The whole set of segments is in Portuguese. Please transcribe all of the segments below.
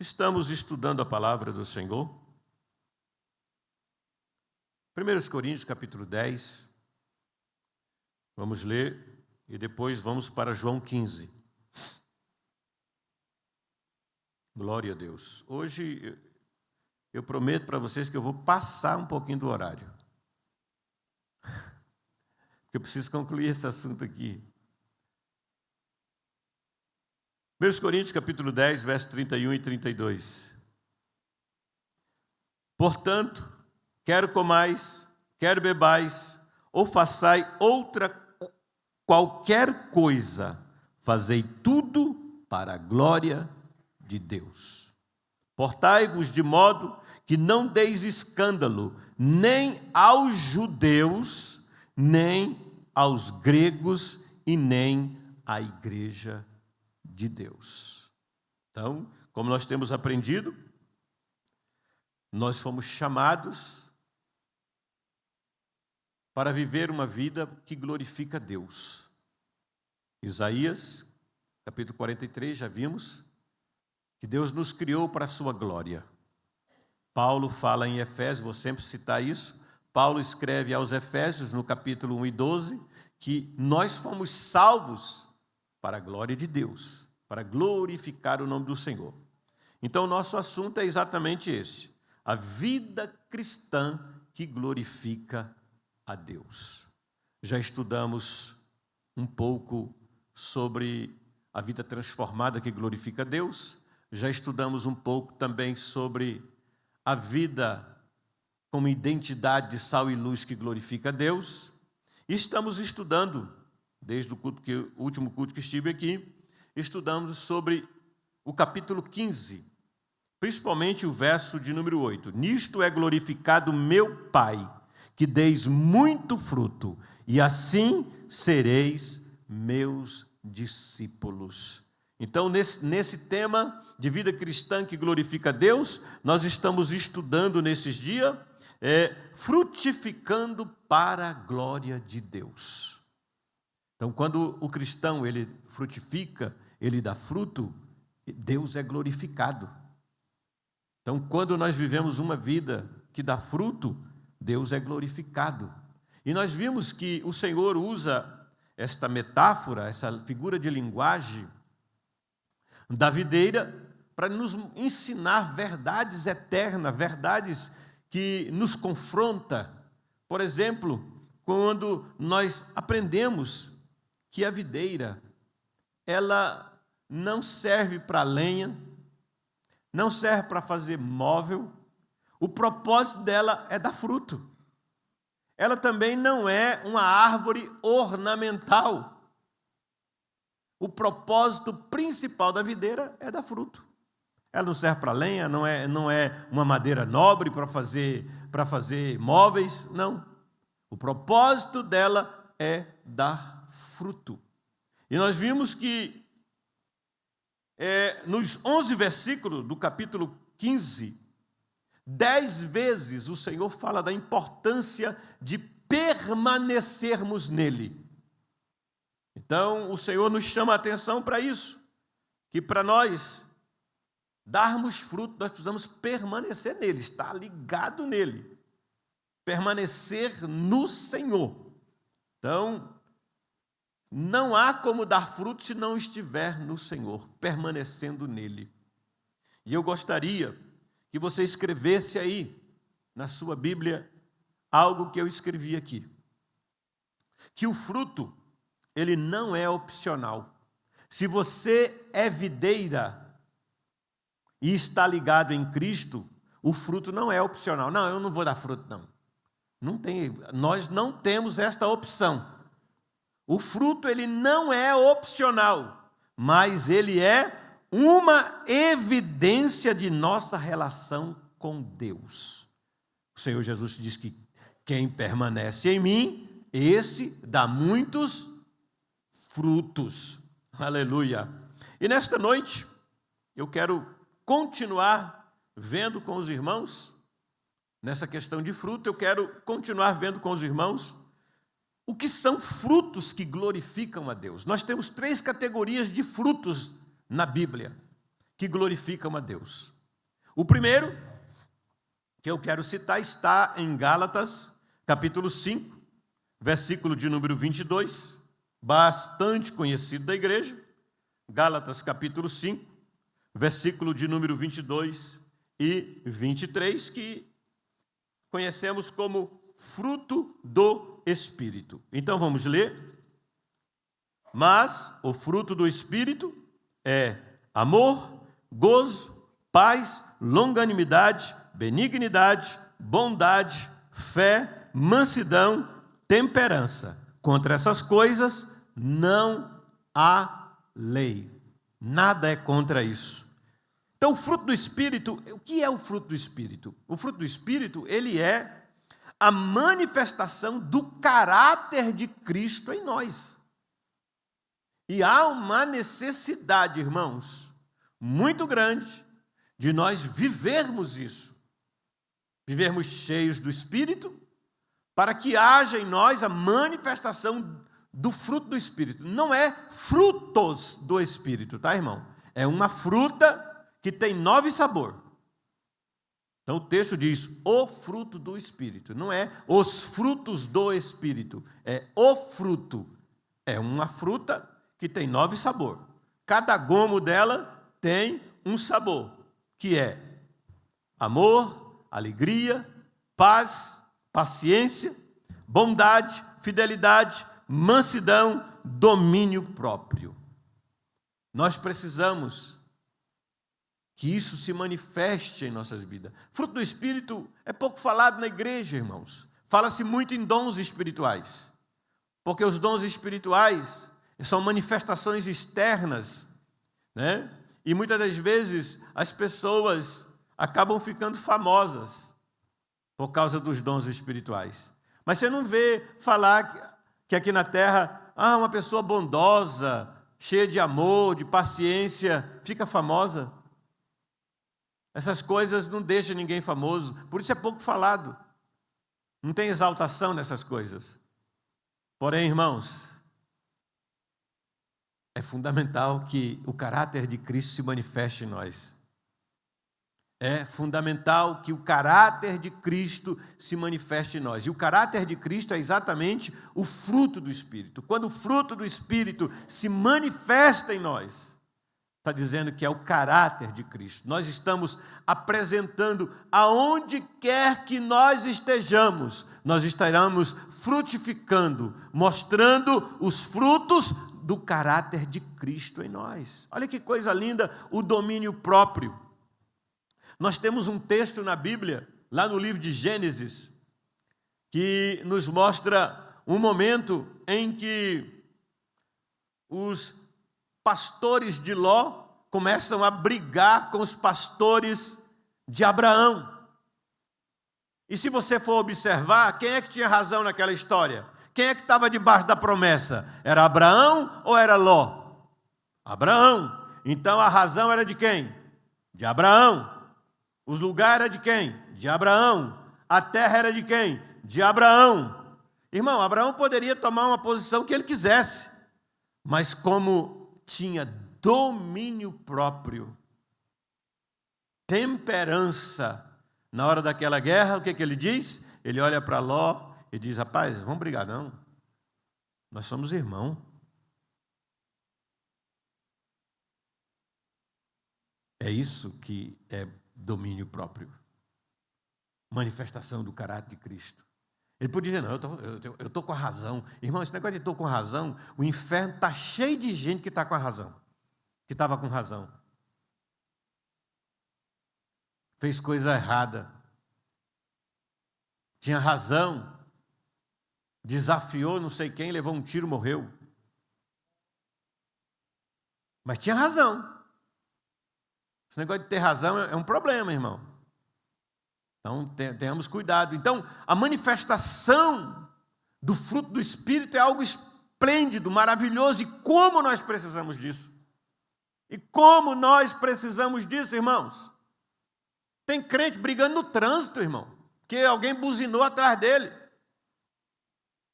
Estamos estudando a palavra do Senhor. 1 Coríntios, capítulo 10. Vamos ler e depois vamos para João 15. Glória a Deus. Hoje eu prometo para vocês que eu vou passar um pouquinho do horário. Porque eu preciso concluir esse assunto aqui. 1 Coríntios, capítulo 10, versos 31 e 32. Portanto, quer comais, quer bebais, ou façai qualquer coisa, fazei tudo para a glória de Deus. Portai-vos de modo que não deis escândalo, nem aos judeus, nem aos gregos e nem à igreja de Deus. Então, como nós temos aprendido, nós fomos chamados para viver uma vida que glorifica a Deus. Isaías, capítulo 43, já vimos que Deus nos criou para a sua glória. Paulo fala em Efésios, vou sempre citar isso. Paulo escreve aos Efésios, no capítulo 1 e 12, que nós fomos salvos para a glória de Deus, para glorificar o nome do Senhor. Então, nosso assunto é exatamente esse: a vida cristã que glorifica a Deus. Já estudamos um pouco sobre a vida transformada que glorifica a Deus, já estudamos um pouco também sobre a vida como identidade de sal e luz que glorifica a Deus, e estamos estudando, desde o último culto que estive aqui, estudamos sobre o capítulo 15, principalmente o verso de número 8. Nisto é glorificado meu Pai, que deis muito fruto, e assim sereis meus discípulos. Então, nesse tema de vida cristã que glorifica a Deus, nós estamos estudando nesses dias, frutificando para a glória de Deus. Então, quando o cristão ele frutifica, ele dá fruto, Deus é glorificado. Então, quando nós vivemos uma vida que dá fruto, Deus é glorificado. E nós vimos que o Senhor usa esta metáfora, essa figura de linguagem da videira, para nos ensinar verdades eternas, verdades que nos confrontam. Por exemplo, quando nós aprendemos que a videira, ela não serve para lenha, não serve para fazer móvel, o propósito dela é dar fruto. Ela também não é uma árvore ornamental. O propósito principal da videira é dar fruto. Ela não serve para lenha, não é uma madeira nobre para fazer móveis, não. O propósito dela é dar fruto. E nós vimos que nos 11 versículos do capítulo 15, 10 vezes o Senhor fala da importância de permanecermos nele. Então, o Senhor nos chama a atenção para isso, que para nós darmos fruto, nós precisamos permanecer nele, estar ligado nele, permanecer no Senhor. Então, não há como dar fruto se não estiver no Senhor, permanecendo nele. E eu gostaria que você escrevesse aí, na sua Bíblia, algo que eu escrevi aqui. Que o fruto, ele não é opcional. Se você é videira e está ligado em Cristo, o fruto não é opcional. Não, eu não vou dar fruto, não. Não tem, nós não temos esta opção. O fruto, ele não é opcional, mas ele é uma evidência de nossa relação com Deus. O Senhor Jesus diz que quem permanece em mim, esse dá muitos frutos. Aleluia. E nesta noite, eu quero continuar vendo com os irmãos, nessa questão de fruto, eu quero continuar vendo com os irmãos o que são frutos que glorificam a Deus. Nós temos 3 categorias de frutos na Bíblia, que glorificam a Deus. O primeiro que eu quero citar está em Gálatas, capítulo 5, versículo de número 22, bastante conhecido da igreja. Gálatas, capítulo 5, versículo de número 22 e 23, que conhecemos como fruto do Espírito. Então vamos ler. Mas o fruto do Espírito é amor, gozo, paz, longanimidade, benignidade, bondade, fé, mansidão, temperança. Contra essas coisas não há lei. Nada é contra isso. Então, o fruto do Espírito, o que é o fruto do Espírito? O fruto do Espírito, ele é a manifestação do caráter de Cristo em nós. E há uma necessidade, irmãos, muito grande de nós vivermos isso. Vivermos cheios do Espírito, para que haja em nós a manifestação do fruto do Espírito. Não é frutos do Espírito, tá, irmão? É uma fruta que tem 9 sabores. Então o texto diz o fruto do Espírito. Não é os frutos do Espírito. É o fruto. É uma fruta que tem 9 sabores. Cada gomo dela tem um sabor, que é amor, alegria, paz, paciência, bondade, fidelidade, mansidão, domínio próprio. Nós precisamos que isso se manifeste em nossas vidas. Fruto do Espírito é pouco falado na igreja, irmãos. Fala-se muito em dons espirituais, porque os dons espirituais são manifestações externas, né? E muitas das vezes as pessoas acabam ficando famosas por causa dos dons espirituais. Mas você não vê falar que aqui na terra, uma pessoa bondosa, cheia de amor, de paciência, fica famosa. Essas coisas não deixam ninguém famoso, por isso é pouco falado. Não tem exaltação nessas coisas. Porém, irmãos, é fundamental que o caráter de Cristo se manifeste em nós. É fundamental que o caráter de Cristo se manifeste em nós. E o caráter de Cristo é exatamente o fruto do Espírito. Quando o fruto do Espírito se manifesta em nós, está dizendo que é o caráter de Cristo. Nós estamos apresentando, aonde quer que nós estejamos, nós estaremos frutificando, mostrando os frutos do caráter de Cristo em nós. Olha que coisa linda, o domínio próprio. Nós temos um texto na Bíblia, lá no livro de Gênesis, que nos mostra um momento em que os pastores de Ló começam a brigar com os pastores de Abraão. E se você for observar, quem é que tinha razão naquela história? Quem é que estava debaixo da promessa? Era Abraão ou era Ló? Abraão. Então a razão era de quem? De Abraão. Os lugares eram de quem? De Abraão. A terra era de quem? De Abraão. Irmão, Abraão poderia tomar uma posição que ele quisesse, mas como tinha domínio próprio, temperança, na hora daquela guerra, o que ele diz? Ele olha para Ló e diz: rapaz, vamos brigar não, nós somos irmãos. É isso que é domínio próprio, manifestação do caráter de Cristo. Ele podia dizer: não, eu estou com a razão. Irmão, esse negócio de estou com a razão, o inferno está cheio de gente que está com a razão, que estava com razão, fez coisa errada, tinha razão, desafiou não sei quem, levou um tiro, morreu. Mas tinha razão. Esse negócio de ter razão é um problema, irmão. Então, tenhamos cuidado. Então, a manifestação do fruto do Espírito é algo esplêndido, maravilhoso. E como nós precisamos disso? E como nós precisamos disso, irmãos? Tem crente brigando no trânsito, irmão, que alguém buzinou atrás dele.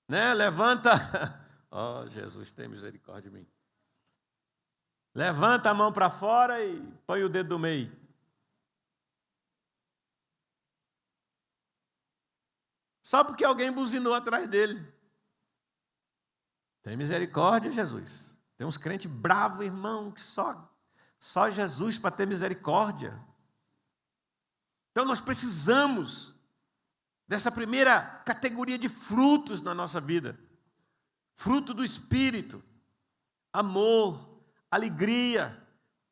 Né? Levanta... Oh, Jesus, tem misericórdia de mim. Levanta a mão para fora e põe o dedo do meio. Só porque alguém buzinou atrás dele. Tem misericórdia, Jesus. Tem uns crentes bravos, irmão, que só Jesus para ter misericórdia. Então nós precisamos dessa primeira categoria de frutos na nossa vida. Fruto do Espírito. Amor, alegria,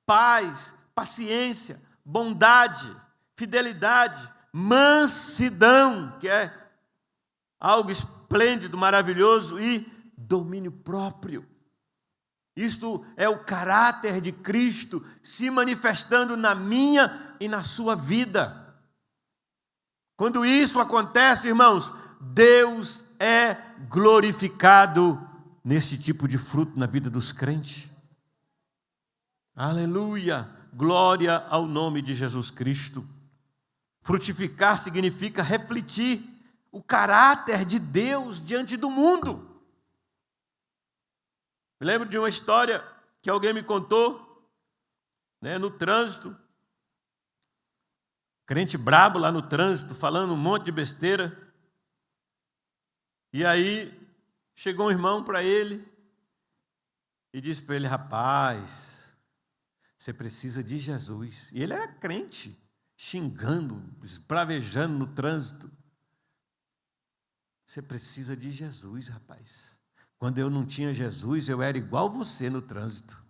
paz, paciência, bondade, fidelidade, mansidão, que é algo esplêndido, maravilhoso, e domínio próprio. Isto é o caráter de Cristo se manifestando na minha e na sua vida. Quando isso acontece, irmãos, Deus é glorificado nesse tipo de fruto na vida dos crentes. Aleluia! Glória ao nome de Jesus Cristo. Frutificar significa refletir o caráter de Deus diante do mundo. Me lembro de uma história que alguém me contou, no trânsito. Crente brabo lá no trânsito, falando um monte de besteira. E aí, chegou um irmão para ele e disse para ele: rapaz, você precisa de Jesus. E ele era crente, xingando, esbravejando no trânsito. Você precisa de Jesus, rapaz. Quando eu não tinha Jesus, eu era igual você no trânsito.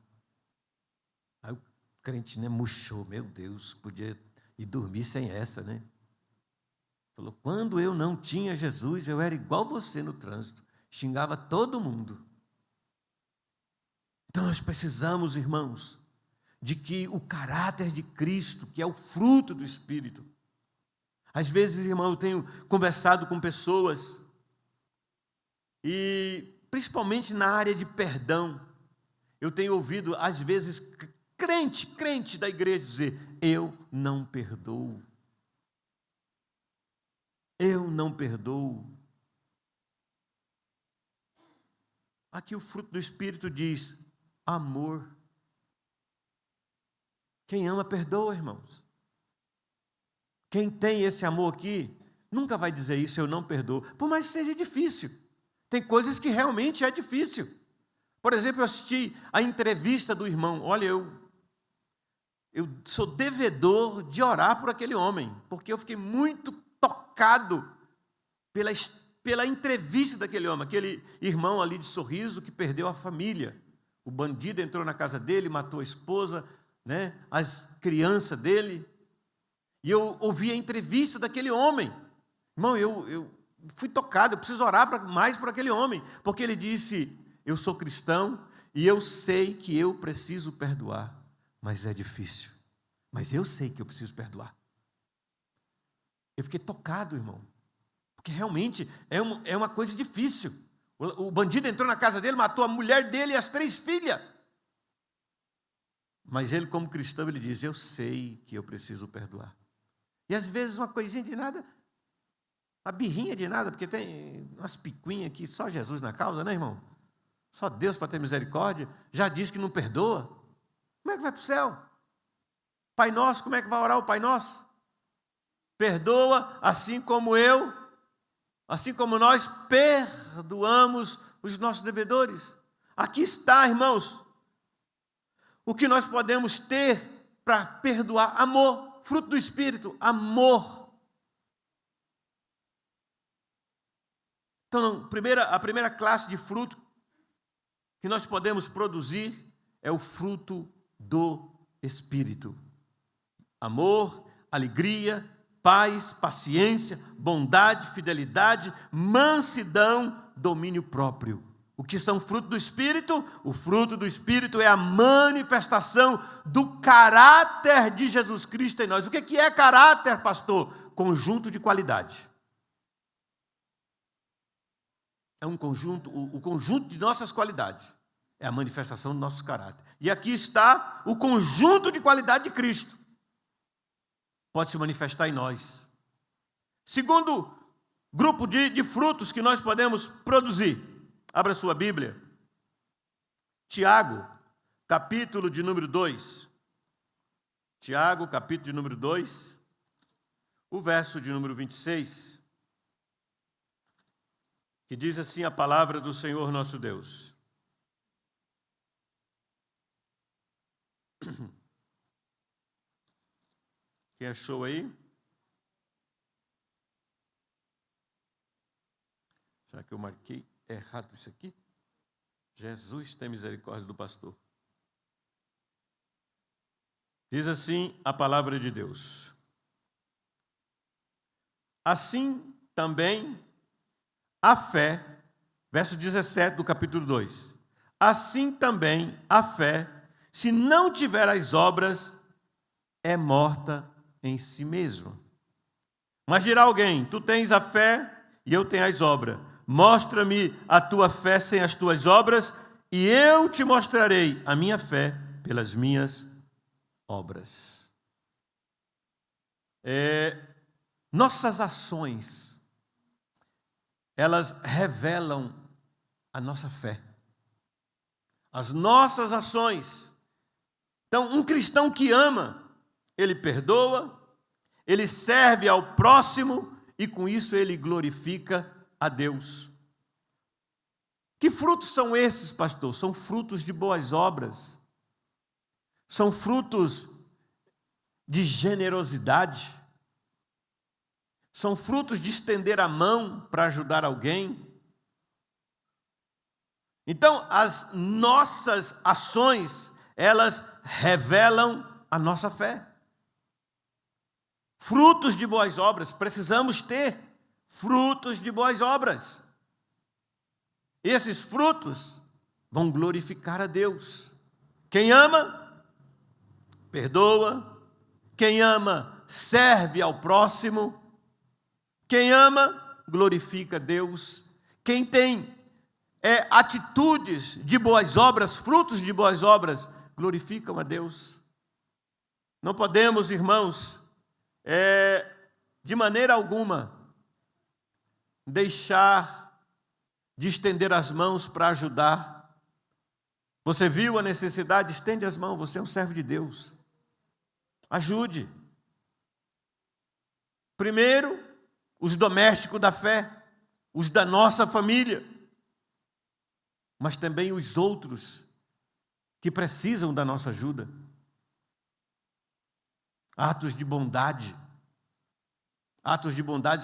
Aí o crente murchou, meu Deus, podia ir dormir sem essa, né? Falou, quando eu não tinha Jesus, eu era igual você no trânsito. Xingava todo mundo. Então nós precisamos, irmãos, de que o caráter de Cristo, que é o fruto do Espírito. Às vezes, irmão, eu tenho conversado com pessoas e principalmente na área de perdão, eu tenho ouvido, às vezes, crente da igreja dizer, eu não perdoo. Eu não perdoo. Aqui o fruto do Espírito diz, amor. Quem ama, perdoa, irmãos. Quem tem esse amor aqui, nunca vai dizer isso, eu não perdoo, por mais que seja difícil. Tem coisas que realmente é difícil. Por exemplo, eu assisti a entrevista do irmão. Olha, eu sou devedor de orar por aquele homem, porque eu fiquei muito tocado pela entrevista daquele homem, aquele irmão ali de Sorriso que perdeu a família. O bandido entrou na casa dele, matou a esposa, as crianças dele. E eu ouvi a entrevista daquele homem. Irmão, eu fui tocado, eu preciso orar mais por aquele homem, porque ele disse, eu sou cristão e eu sei que eu preciso perdoar, mas é difícil, mas eu sei que eu preciso perdoar. Eu fiquei tocado, irmão, porque realmente é uma coisa difícil. O bandido entrou na casa dele, matou a mulher dele e as 3 filhas, mas ele, como cristão, ele diz, eu sei que eu preciso perdoar. E às vezes uma coisinha de nada, uma birrinha de nada, porque tem umas picuinhas aqui, só Jesus na causa, né, irmão? Só Deus para ter misericórdia. Já disse que não perdoa. Como é que vai para o céu? Pai Nosso, como é que vai orar o Pai Nosso? Perdoa assim como nós perdoamos os nossos devedores. Aqui está, irmãos, o que nós podemos ter para perdoar. Amor, fruto do Espírito, amor. Então, a primeira classe de fruto que nós podemos produzir é o fruto do Espírito. Amor, alegria, paz, paciência, bondade, fidelidade, mansidão, domínio próprio. O que são frutos do Espírito? O fruto do Espírito é a manifestação do caráter de Jesus Cristo em nós. O que é caráter, pastor? Conjunto de qualidade. É um conjunto, o conjunto de nossas qualidades. É a manifestação do nosso caráter. E aqui está o conjunto de qualidade de Cristo. Pode se manifestar em nós. Segundo grupo de frutos que nós podemos produzir. Abra sua Bíblia. Tiago, capítulo de número 2. Tiago, capítulo de número 2, o verso de número 26, que diz assim a palavra do Senhor nosso Deus. Quem achou aí? Será que eu marquei errado isso aqui? Jesus tem misericórdia do pastor. Diz assim a palavra de Deus. Assim também a fé, verso 17 do capítulo 2. Assim também a fé, se não tiver as obras, é morta em si mesma. Mas dirá alguém: tu tens a fé e eu tenho as obras. Mostra-me a tua fé sem as tuas obras, e eu te mostrarei a minha fé pelas minhas obras. Nossas ações, elas revelam a nossa fé. As nossas ações. Então, um cristão que ama, ele perdoa, ele serve ao próximo e com isso ele glorifica a Deus. Que frutos são esses, pastor? São frutos de boas obras. São frutos de generosidade. São frutos de estender a mão para ajudar alguém. Então, as nossas ações, elas revelam a nossa fé. Frutos de boas obras, precisamos ter frutos de boas obras. Esses frutos vão glorificar a Deus. Quem ama, perdoa. Quem ama, serve ao próximo. Quem ama, glorifica a Deus. Quem tem atitudes de boas obras, frutos de boas obras, glorificam a Deus. Não podemos, irmãos, de maneira alguma, deixar de estender as mãos para ajudar. Você viu a necessidade? Estende as mãos, você é um servo de Deus. Ajude. Primeiro, os domésticos da fé, os da nossa família, mas também os outros que precisam da nossa ajuda. Atos de bondade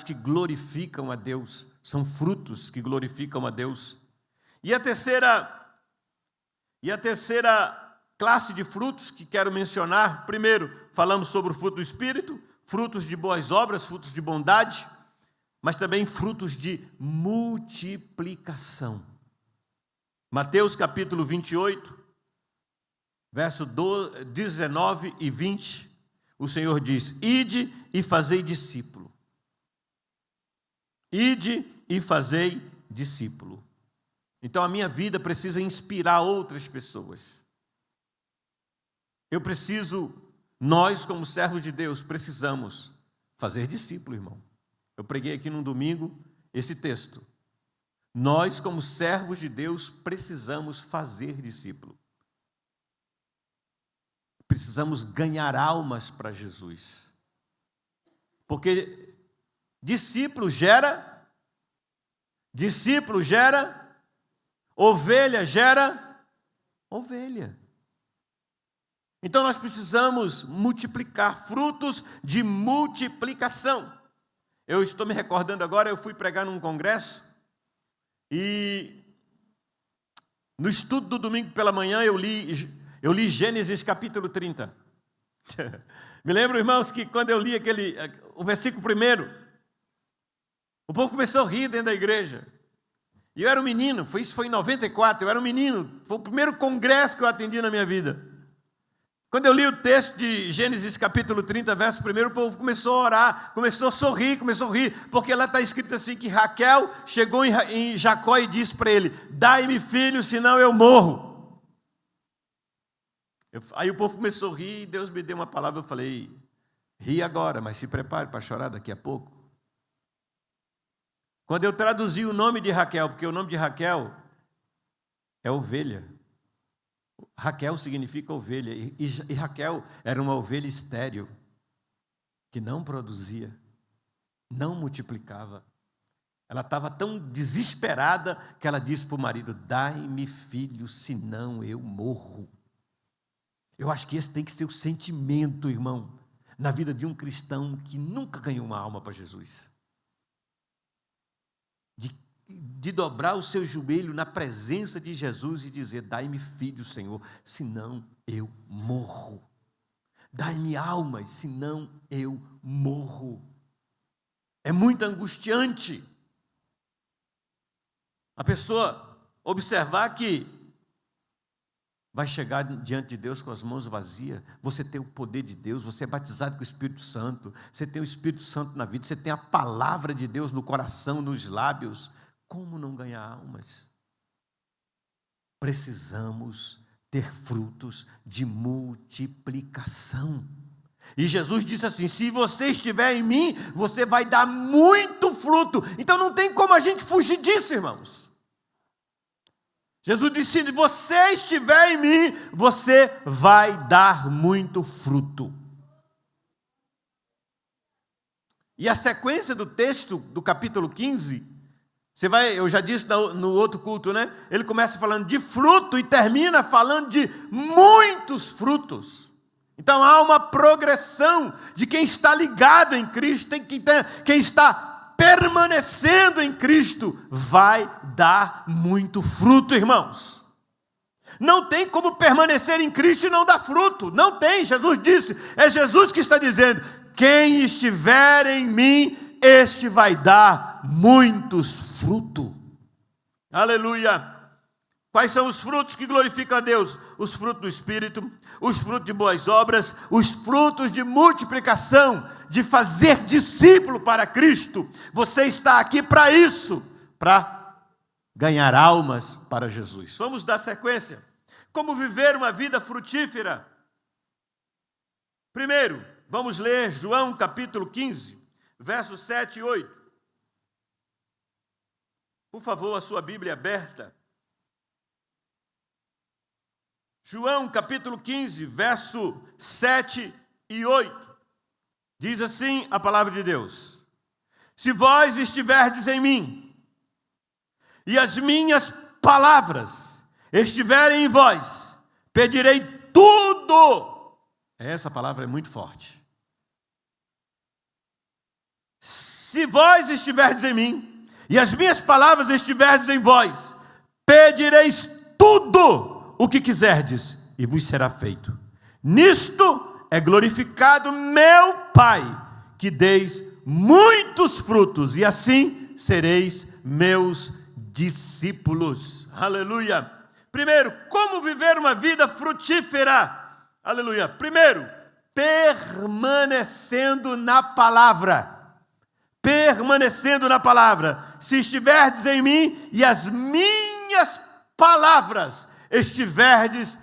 que glorificam a Deus, são frutos que glorificam a Deus. E a terceira classe de frutos que quero mencionar, primeiro, falamos sobre o fruto do Espírito, frutos de boas obras, frutos de bondade, mas também frutos de multiplicação. Mateus capítulo 28, verso 19 e 20, o Senhor diz: ide e fazei discípulo. Ide e fazei discípulo. Então a minha vida precisa inspirar outras pessoas. Nós como servos de Deus, precisamos fazer discípulo, irmão. Eu preguei aqui num domingo esse texto. Nós, como servos de Deus, precisamos fazer discípulo. Precisamos ganhar almas para Jesus. Porque discípulo gera, ovelha gera ovelha. Então nós precisamos multiplicar, frutos de multiplicação. Eu estou me recordando agora, eu fui pregar num congresso, e no estudo do domingo pela manhã eu li Gênesis capítulo 30. Me lembro, irmãos, que quando eu li o versículo 1, o povo começou a rir dentro da igreja. E eu era um menino, isso foi em 94, eu era um menino, foi o primeiro congresso que eu atendi na minha vida. Quando eu li o texto de Gênesis capítulo 30, verso 1, o povo começou a orar, começou a rir, porque lá está escrito assim, que Raquel chegou em Jacó e disse para ele: dai-me filho, senão eu morro. Aí o povo começou a rir, e Deus me deu uma palavra, eu falei: ri agora, mas se prepare para chorar daqui a pouco. Quando eu traduzi o nome de Raquel, porque o nome de Raquel é ovelha. Raquel significa ovelha, e Raquel era uma ovelha estéril, que não produzia, não multiplicava. Ela estava tão desesperada que ela disse para o marido: dai-me filho, senão eu morro. Eu acho que esse tem que ser o sentimento, irmão, na vida de um cristão que nunca ganhou uma alma para Jesus. De dobrar o seu joelho na presença de Jesus e dizer: dai-me filho, Senhor, senão eu morro. Dai-me almas, senão eu morro. É muito angustiante a pessoa observar que vai chegar diante de Deus com as mãos vazias. Você tem o poder de Deus, você é batizado com o Espírito Santo, você tem o Espírito Santo na vida, você tem a palavra de Deus no coração, nos lábios. Como não ganhar almas? Precisamos ter frutos de multiplicação. E Jesus disse assim: se você estiver em mim, você vai dar muito fruto. Então não tem como a gente fugir disso, irmãos. Jesus disse: se você estiver em mim, você vai dar muito fruto. E a sequência do texto do capítulo 15, eu já disse no outro culto, né? Ele começa falando de fruto e termina falando de muitos frutos. Então há uma progressão de quem está ligado em Cristo, quem está permanecendo em Cristo, vai dar muito fruto, irmãos. Não tem como permanecer em Cristo e não dar fruto. Não tem, Jesus disse, é Jesus que está dizendo: quem estiver em mim, este vai dar muitos frutos. Aleluia! Quais são os frutos que glorificam a Deus? Os frutos do Espírito, os frutos de boas obras, os frutos de multiplicação, de fazer discípulo para Cristo. Você está aqui para isso, para ganhar almas para Jesus. Vamos dar sequência. Como viver uma vida frutífera? Primeiro, vamos ler João capítulo 15, versos 7 e 8. Por favor, a sua Bíblia aberta. João capítulo 15, verso 7 e 8. Diz assim a palavra de Deus: se vós estiverdes em mim, e as minhas palavras estiverem em vós, pedirei tudo. Essa palavra é muito forte. Se vós estiverdes em mim, e as minhas palavras estiverdes em vós, pedireis tudo o que quiserdes, e vos será feito. Nisto é glorificado meu Pai, que deis muitos frutos, e assim sereis meus discípulos. Aleluia! Primeiro, como viver uma vida frutífera? Aleluia! Primeiro, permanecendo na palavra. Permanecendo na palavra. Se estiverdes em mim e as minhas palavras estiverdes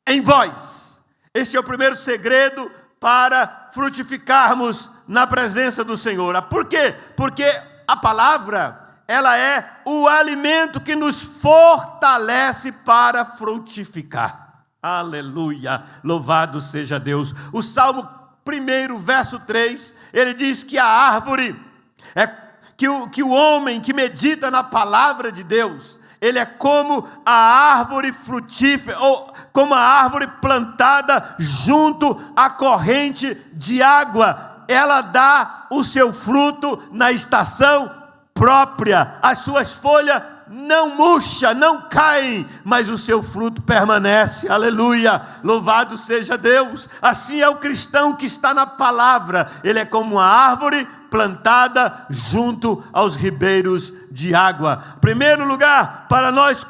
em vós. Este é o primeiro segredo para frutificarmos na presença do Senhor. Por quê? Porque a palavra, ela é o alimento que nos fortalece para frutificar. Aleluia! Louvado seja Deus. O Salmo 1, verso 3, ele diz que a árvore, que o homem que medita na palavra de Deus, ele é como a árvore frutífera, ou como a árvore plantada junto à corrente de água. Ela dá o seu fruto na estação própria. As suas folhas não murcham, não caem, mas o seu fruto permanece. Aleluia! Louvado seja Deus. Assim é o cristão que está na palavra. Ele é como uma árvore plantada junto aos ribeiros de água. Em primeiro lugar, para nós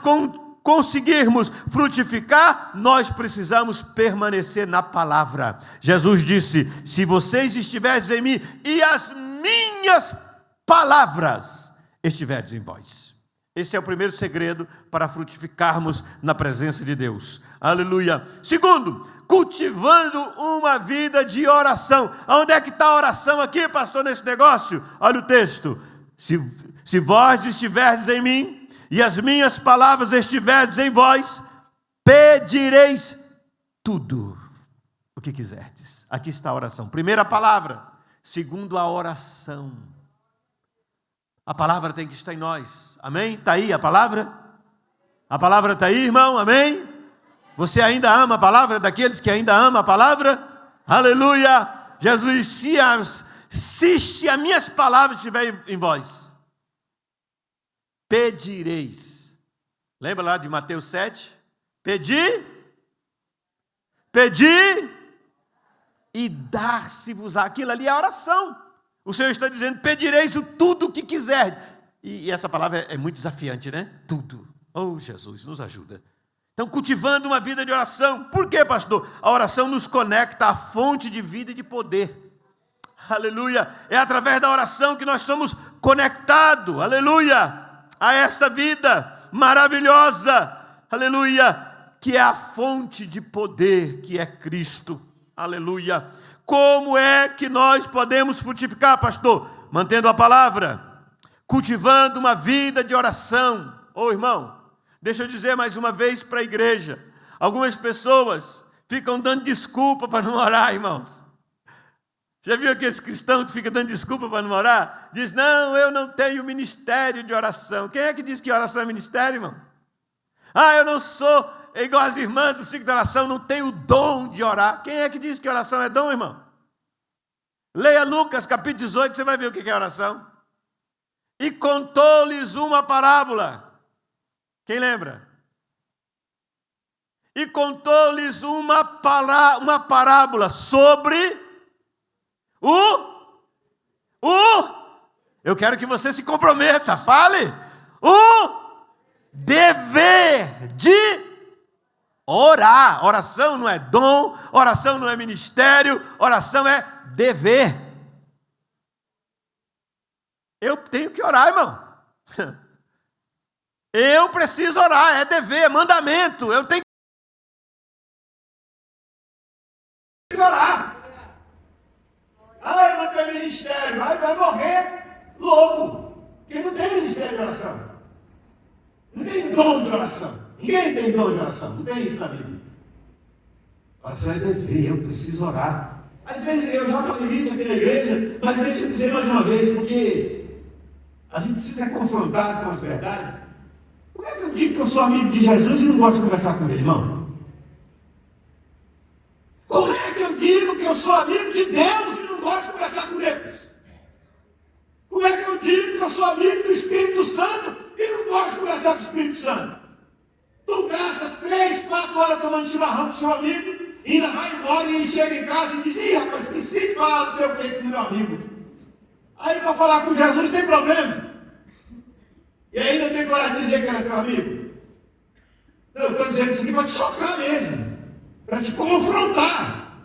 conseguirmos frutificar, nós precisamos permanecer na palavra. Jesus disse: se vocês estiverem em mim e as minhas palavras estiverem em vós. Esse é o primeiro segredo para frutificarmos na presença de Deus. Aleluia. Segundo, cultivando uma vida de oração. Onde é que está a oração aqui, pastor, nesse negócio? Olha o texto. Se vós estiverdes em mim e as minhas palavras estiverdes em vós, pedireis tudo o que quiserdes. Aqui está a oração. Primeira palavra. Segundo, a oração. A palavra tem que estar em nós. Amém? Está aí a palavra? A palavra está aí, irmão? Amém? Você ainda ama a palavra? Daqueles que ainda amam a palavra? Aleluia! Jesus disse, se as minhas palavras estiverem em vós, pedireis. Lembra lá de Mateus 7? Pedi e dar-se-vos-á. Aquilo ali é a oração. O Senhor está dizendo, pedireis o tudo o que quiser. E essa palavra é muito desafiante, né? Tudo. Oh, Jesus, nos ajuda. Então, cultivando uma vida de oração. Por quê, pastor? A oração nos conecta à fonte de vida e de poder. Aleluia. É através da oração que nós somos conectados, aleluia, a esta vida maravilhosa, aleluia, que é a fonte de poder, que é Cristo. Aleluia. Como é que nós podemos frutificar, pastor? Mantendo a palavra, cultivando uma vida de oração. Ô irmão, deixa eu dizer mais uma vez para a igreja. Algumas pessoas ficam dando desculpa para não orar, irmãos. Já viu aqueles cristãos que ficam dando desculpa para não orar? Diz, não, eu não tenho ministério de oração. Quem é que diz que oração é ministério, irmão? Ah, eu não sou igual as irmãs do ciclo de oração, não tenho o dom de orar. Quem é que diz que oração é dom, irmão? Leia Lucas, capítulo 18, você vai ver o que é oração. E contou-lhes uma parábola. Quem lembra? E contou-lhes uma parábola sobre eu quero que você se comprometa, fale. O dever de orar. Oração não é dom, oração não é ministério, oração é dever. Eu tenho que orar, irmão. Eu preciso orar, é dever, é mandamento. Eu tenho que orar. Ai, não tem ministério, ai, vai morrer louco. Porque não tem ministério de oração. Não tem dom de oração. Ninguém tem dom de oração. Não tem isso na Bíblia. Oração é dever, eu preciso orar. Às vezes eu já falei isso aqui na igreja, mas deixa eu dizer mais uma vez, porque a gente precisa ser confrontado com as verdades. Como é que eu digo que eu sou amigo de Jesus e não gosto de conversar com ele, irmão? Como é que eu digo que eu sou amigo de Deus e não gosto de conversar com Deus? Como é que eu digo que eu sou amigo do Espírito Santo e não gosto de conversar com o Espírito Santo? Tu gasta 3, 4 horas tomando chimarrão com seu amigo, ainda vai embora e chega em casa e diz, ih, rapaz, esqueci de falar do seu peito com meu amigo. Aí para falar com Jesus tem problema. E ainda tem coragem de dizer que ele é teu amigo? Eu estou dizendo isso aqui para te chocar mesmo, para te confrontar.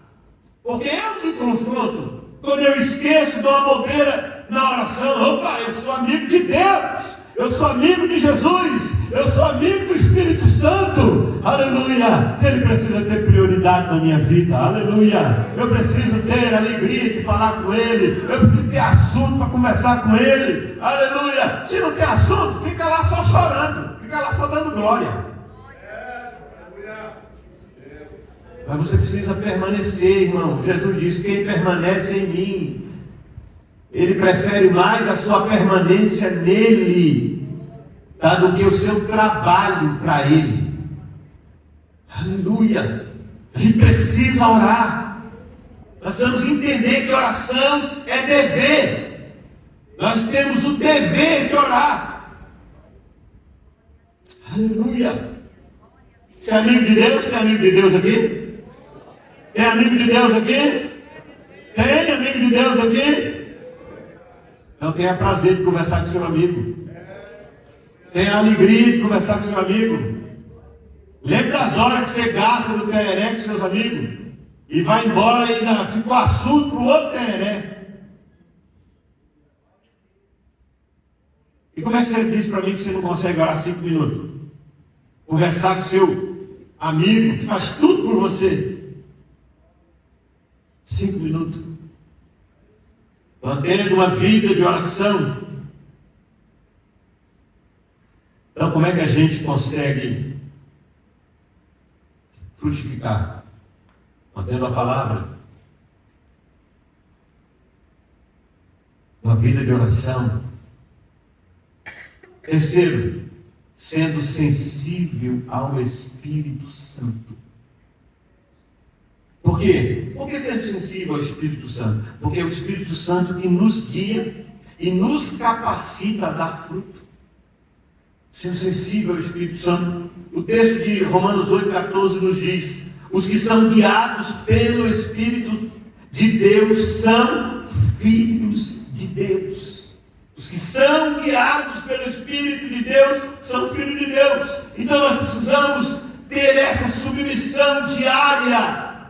Porque eu me confronto quando eu esqueço, dou uma bobeira na oração. Opa, eu sou amigo de Deus, eu sou amigo de Jesus, eu sou amigo do Espírito Santo, aleluia. Ele precisa ter prioridade na minha vida, aleluia. Eu preciso ter alegria de falar com ele, eu preciso ter assunto para conversar com ele, aleluia. Se não tem assunto, fica lá só chorando, fica lá só dando glória. Mas você precisa permanecer, irmão. Jesus disse, quem permanece em mim, ele prefere mais a sua permanência nele, tá, do que o seu trabalho para ele. Aleluia. A gente precisa orar. Nós precisamos entender que oração é dever. Nós temos o dever de orar. Aleluia. Você é amigo de Deus? Tem amigo de Deus aqui? Tem amigo de Deus aqui? Tem amigo de Deus aqui? Então tenha prazer de conversar com seu amigo. Tenha alegria de conversar com seu amigo. Lembre das horas que você gasta no tereré com seus amigos e vai embora e ainda fica o assunto para o outro tereré. E como é que você diz para mim que você não consegue orar 5 minutos? Conversar com seu amigo que faz tudo por você. 5 minutos. Mantendo uma vida de oração. Então, como é que a gente consegue frutificar, mantendo a palavra, uma vida de oração. Terceiro, sendo sensível ao Espírito Santo. Por quê? Por que sendo sensível ao Espírito Santo? Porque é o Espírito Santo que nos guia e nos capacita a dar fruto. Sendo sensível ao Espírito Santo. O texto de Romanos 8,14 nos diz: os que são guiados pelo Espírito de Deus são filhos de Deus. Os que são guiados pelo Espírito de Deus são filhos de Deus. Então nós precisamos ter essa submissão diária,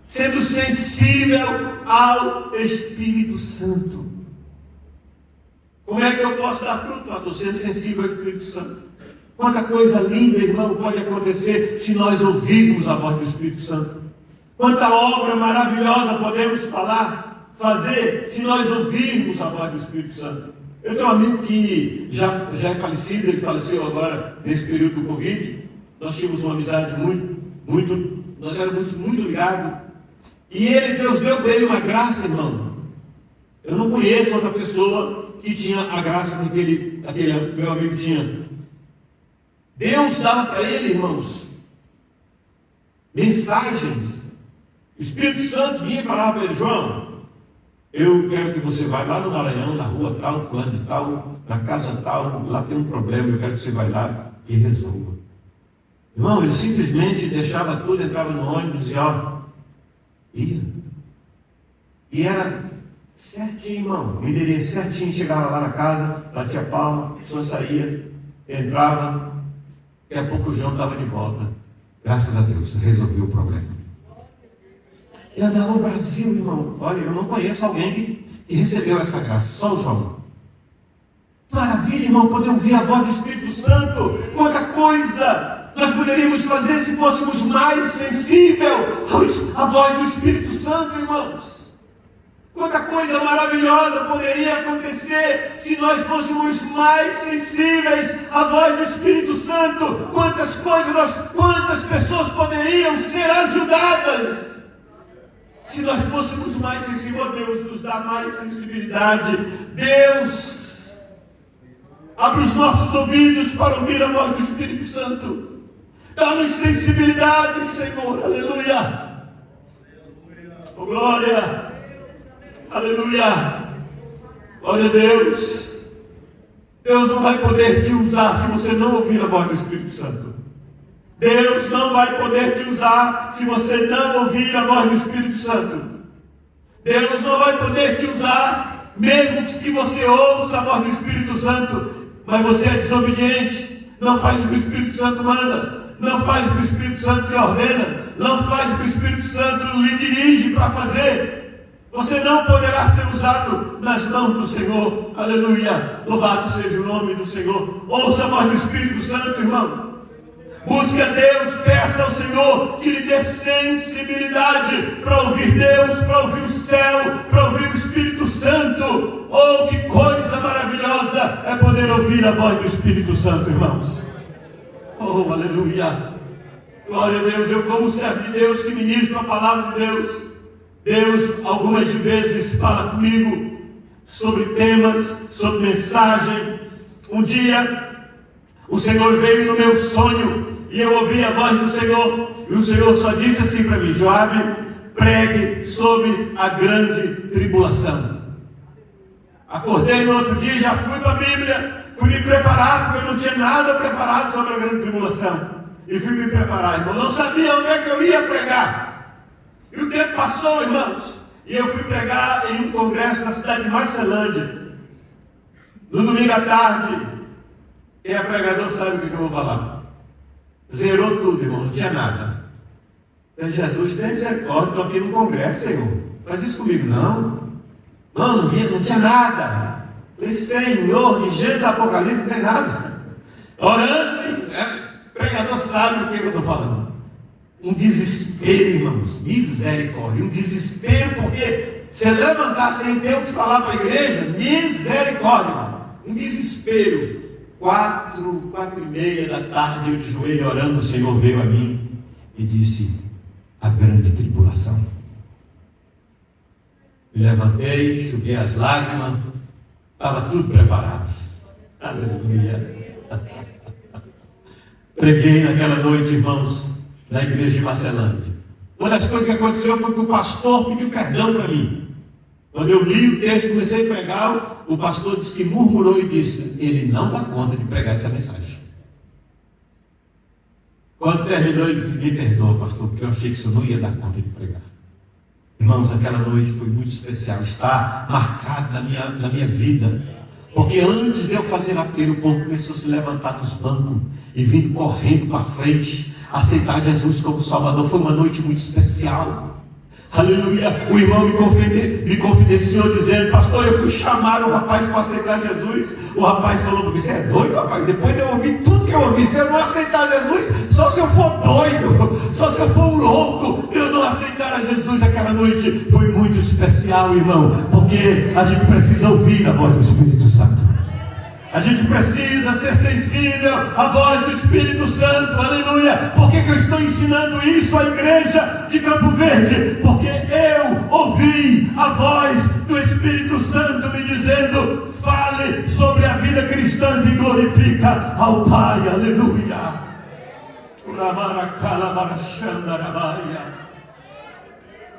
sendo sensível ao Espírito Santo. Como é que eu posso dar fruto, pastor? Sendo sensível ao Espírito Santo. Quanta coisa linda, irmão, pode acontecer se nós ouvirmos a voz do Espírito Santo. Quanta obra maravilhosa podemos fazer se nós ouvirmos a voz do Espírito Santo. Eu tenho um amigo que já é falecido, ele faleceu agora nesse período do Covid. Nós tínhamos uma amizade nós éramos muito ligados. E Deus deu para ele uma graça, irmão. Eu não conheço outra pessoa que tinha a graça que aquele meu amigo tinha. Deus dava para ele, irmãos, mensagens. O Espírito Santo vinha e falava para ele: João, eu quero que você vá lá no Maranhão, na rua tal, fulano de tal, na casa tal, lá tem um problema, eu quero que você vá lá e resolva. Irmão, ele simplesmente deixava tudo, entrava no ônibus e ia. E era certinho, irmão, o endereço certinho, chegava lá na casa, batia palma, a pessoa saía, entrava, daqui a pouco o João estava de volta. Graças a Deus, resolveu o problema. E andava no Brasil, irmão. Olha, eu não conheço alguém que recebeu essa graça, só o João. Maravilha, irmão, poder ouvir a voz do Espírito Santo. Quanta coisa nós poderíamos fazer se fôssemos mais sensíveis à voz do Espírito Santo, irmãos. Quanta coisa maravilhosa poderia acontecer se nós fôssemos mais sensíveis à voz do Espírito Santo. Quantas pessoas poderiam ser ajudadas se nós fôssemos mais sensíveis. Deus nos dá mais sensibilidade. Deus abre os nossos ouvidos para ouvir a voz do Espírito Santo. Dá-nos sensibilidade, Senhor. Aleluia. Oh, glória. Aleluia. Glória a Deus. Deus não vai poder te usar se você não ouvir a voz do Espírito Santo. Deus não vai poder te usar se você não ouvir a voz do Espírito Santo. Deus não vai poder te usar mesmo que você ouça a voz do Espírito Santo, mas você é desobediente, não faz o que o Espírito Santo manda, não faz o que o Espírito Santo te ordena, não faz o que o Espírito Santo lhe dirige para fazer. Você não poderá ser usado nas mãos do Senhor. Aleluia. Louvado seja o nome do Senhor. Ouça a voz do Espírito Santo, irmão. Busque a Deus, peça ao Senhor que lhe dê sensibilidade para ouvir Deus, para ouvir o céu, para ouvir o Espírito Santo. Oh, que coisa maravilhosa é poder ouvir a voz do Espírito Santo, irmãos. Oh, aleluia. Glória a Deus. Eu, como servo de Deus que ministro a palavra de Deus algumas vezes fala comigo sobre temas, sobre mensagem. Um dia o Senhor veio no meu sonho e eu ouvi a voz do Senhor, e o Senhor só disse assim para mim: Joabe, pregue sobre a grande tribulação. Acordei no outro dia, já fui para a Bíblia, fui me preparar, porque eu não tinha nada preparado sobre a grande tribulação, e fui me preparar, irmão. Não sabia onde é que eu ia pregar. E o tempo passou, irmãos, e eu fui pregar em um congresso na cidade de Marcelândia. No domingo à tarde, quem é pregador sabe o que eu vou falar. Zerou tudo, irmão, não tinha nada. Jesus, tem misericórdia, estou aqui no congresso, Senhor. Faz isso comigo, não. Não tinha nada. Falei: Senhor, de Gênesis a Apocalipse não tem nada. Orando, pregador sabe o que eu estou falando. Um desespero, irmãos, misericórdia, um desespero, porque se levantar sem ter o que falar para a igreja, misericórdia, irmão. Um desespero. 4:30 da tarde, eu de joelho orando, o Senhor veio a mim e disse: a grande tribulação. Me levantei, enxuguei as lágrimas, estava tudo preparado. Aleluia. Preguei naquela noite, irmãos, na igreja de Marcelândia. Uma das coisas que aconteceu foi que o pastor pediu perdão para mim. Quando eu li o texto e comecei a pregar, o pastor disse que murmurou e disse: ele não dá conta de pregar essa mensagem. Quando terminou, ele me perdoa, pastor, porque eu achei que isso não ia dar conta de pregar. Irmãos, aquela noite foi muito especial, está marcado na minha vida, porque antes de eu fazer apelo, o povo começou a se levantar dos bancos e vindo correndo para frente, aceitar Jesus como Salvador. Foi uma noite muito especial. Aleluia. O irmão me confidenciou dizendo: pastor, eu fui chamar o rapaz para aceitar Jesus. O rapaz falou para mim: você é doido, rapaz? Depois de eu ouvir tudo que eu ouvi, se eu não aceitar Jesus, só se eu for doido, só se eu for um louco, eu não aceitar a Jesus. Aquela noite foi muito especial, irmão, porque a gente precisa ouvir a voz do Espírito Santo. A gente precisa ser sensível à voz do Espírito Santo, aleluia. Por que eu estou ensinando isso à igreja de Campo Verde? Porque eu ouvi a voz do Espírito Santo me dizendo: fale sobre a vida cristã que glorifica ao Pai, aleluia.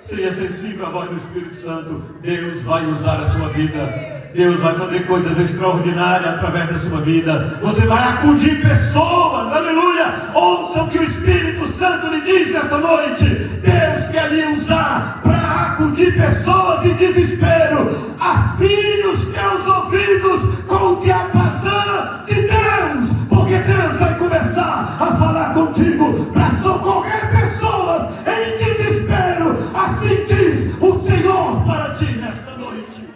Seja sensível à voz do Espírito Santo. Deus vai usar a sua vida. Deus vai fazer coisas extraordinárias através da sua vida. Você vai acudir pessoas, aleluia. Ouçam o que o Espírito Santo lhe diz nessa noite. Deus quer lhe usar para acudir pessoas em desespero. Afine os teus ouvidos com o diapasão de Deus, porque Deus vai começar a falar contigo para socorrer pessoas em desespero. Assim diz o Senhor para ti nessa noite.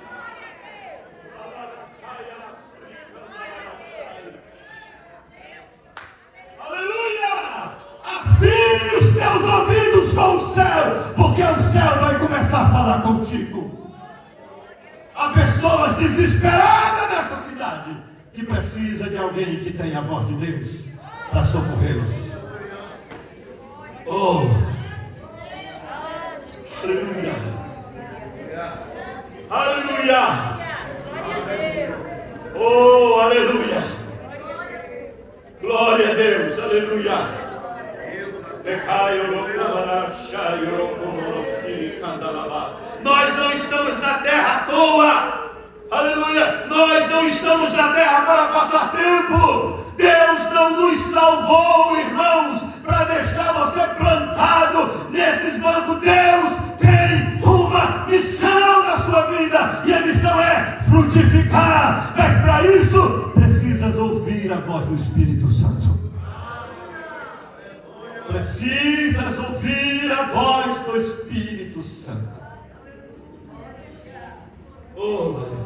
Aleluia! Afine os teus ouvidos com o céu, porque o céu vai começar a falar contigo. Há pessoas desesperadas nessa cidade que precisa de alguém que tenha a voz de Deus para socorrê-los. Oh, aleluia, aleluia, oh, aleluia, glória a Deus, aleluia. Nós não estamos na terra à toa, aleluia. Nós não estamos na terra para passar tempo. Deus não nos salvou, irmãos, para deixar você plantado nesses bancos. Deus tem uma missão na sua vida, e a missão é frutificar. Mas para isso precisas ouvir a voz do Espírito Santo. Precisas ouvir a voz do Espírito Santo. Oh, aleluia.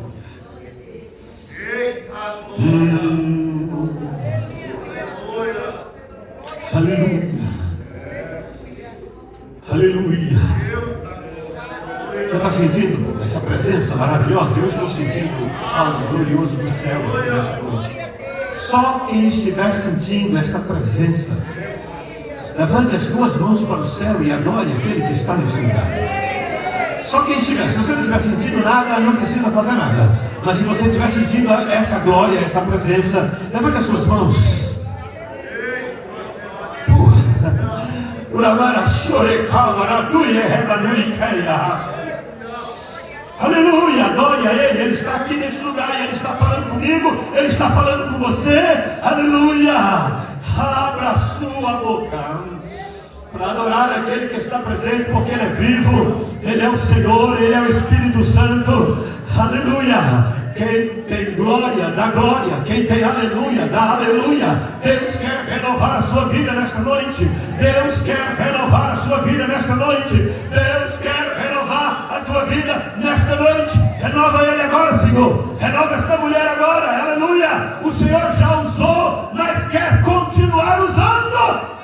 Aleluia. Aleluia. Você está sentindo essa presença maravilhosa? Eu estou sentindo algo glorioso do céu aqui nesta noite. Só quem estiver sentindo esta presença, levante as duas mãos para o céu e adore aquele que está nesse lugar. Só quem estiver. Se você não estiver sentindo nada, não precisa fazer nada. Mas se você estiver sentindo essa glória, essa presença, levante as suas mãos. Aleluia, adore a Ele. Ele está aqui nesse lugar e Ele está falando comigo. Ele está falando com você. Aleluia. Abra a sua boca para adorar aquele que está presente, porque Ele é vivo, Ele é o Senhor, Ele é o Espírito Santo. Aleluia. Quem tem glória, dá glória. Quem tem aleluia, dá aleluia. Deus quer renovar a sua vida nesta noite. Deus quer renovar a sua vida nesta noite. Deus quer renovar a tua vida nesta noite. Renova Ele agora, Senhor. Renova esta mulher agora, aleluia. O Senhor já usou, mas quer continuar usando.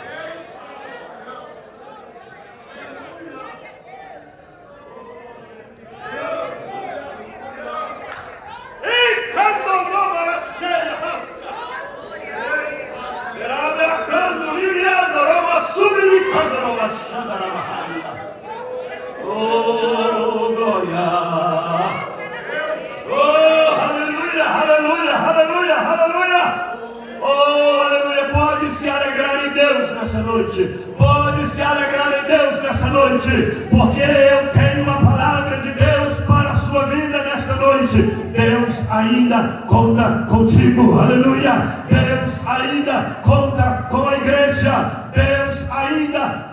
Aleluia! Oh, aleluia! Pode se alegrar em Deus nessa noite. Pode se alegrar em Deus nessa noite. Porque eu tenho uma palavra de Deus para a sua vida nesta noite. Deus ainda conta contigo. Aleluia! Deus ainda conta com a igreja. Deus ainda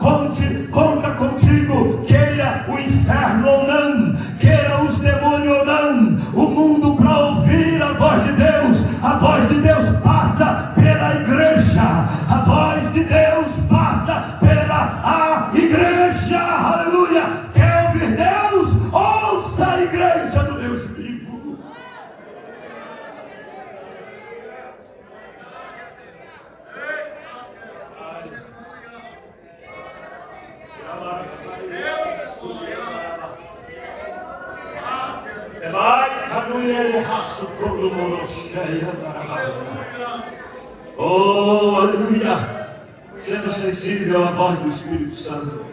conta contigo. Queira o inferno ou não, queira os demônios ou não, o mundo para ouvir a voz de Deus passa pela igreja, a voz de Deus passa pela a igreja. Aleluia! Quer ouvir Deus? Ouça a igreja do Deus vivo. Oh, aleluia! Sendo sensível à voz do Espírito Santo,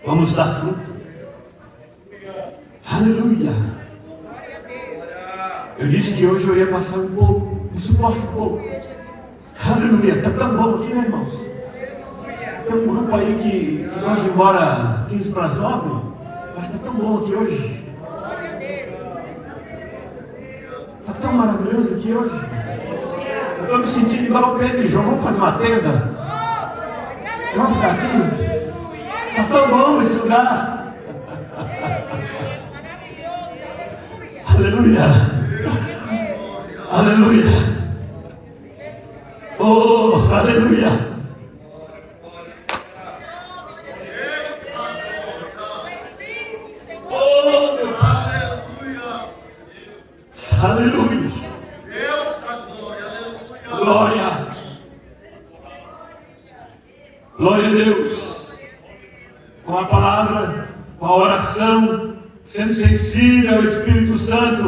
vamos dar fruto. Aleluia! Eu disse que hoje eu ia passar um pouco, eu suporto um pouco. Aleluia! Está tão bom aqui, né, irmãos? Tem um grupo aí que gosta de ir embora 15 para as 9, mas está tão bom aqui hoje. Está tão maravilhoso aqui hoje. Eu estou me sentindo igual o Pedro e João. Vamos fazer uma tenda? Vamos ficar aqui? Está tão bom esse lugar. Aleluia. Aleluia. Oh, aleluia. Oh, meu Pai. Aleluia. Glória. Glória a Deus. Com a palavra, com a oração, sendo sensível ao Espírito Santo,